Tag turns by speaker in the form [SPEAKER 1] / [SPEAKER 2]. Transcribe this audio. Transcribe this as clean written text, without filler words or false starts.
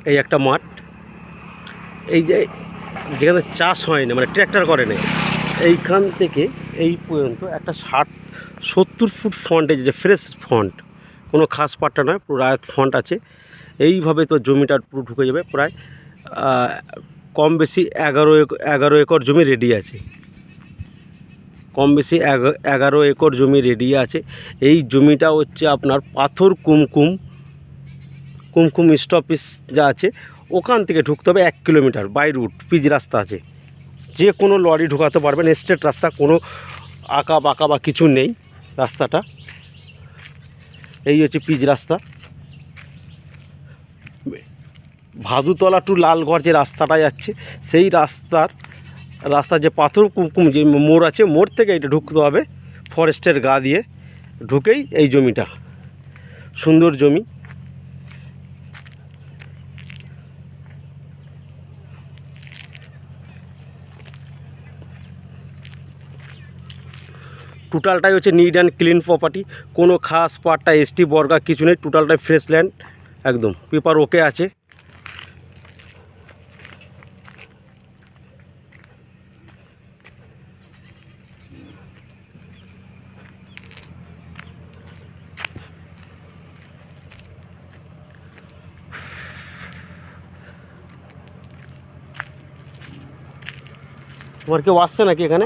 [SPEAKER 1] এই একটা মাঠ, এই যে যেখানে চাষ হয় না, মানে ট্র্যাক্টর করে না, এইখান থেকে এই পর্যন্ত একটা 60-70 ফুট ফ্রন্টেজ আছে, ফ্রেশ ফ্রন্ট, কোনো খাস পাট্টা নয়, পুরো রায়ত ফ্রন্ট আছে। এইভাবে তো জমিটা পুরো ঢুকে যাবে। প্রায় কম বেশি 11 একর জমি রেডি আছে, কম বেশি 11 একর জমি রেডি আছে। এই জমিটা হচ্ছে আপনার পাথর কুমকুম স্টপেজ যা আছে ওখান থেকে ঢুকতে হবে 1 কিলোমিটার বাই রুট, পিচ রাস্তা আছে, যে কোনো লরি ঢোকাতে পারবেন, স্ট্রেট রাস্তা, কোনো আঁকা বাঁকা বা কিছু নেই রাস্তাটা। এই হচ্ছে পিচ রাস্তা। ভাদুতলা টু লালগড় যে রাস্তাটা যাচ্ছে, সেই রাস্তার যে পাথর কুমকুম যে মোড় আছে, মোড় থেকে এটা ঢুকতে হবে ফরেস্টের গা দিয়ে, ঢুকেই এই জমিটা, সুন্দর জমি। টোটালটাই হচ্ছে নিট অ্যান্ড ক্লিন প্রপার্টি, কোনো খাস পাট্টা এসটি বর্গা কিছু নেই, টোটালটাই ফ্রেশ ল্যান্ড, একদম পেপার ওকে আছে। তোমার কেউ আসছে নাকি এখানে?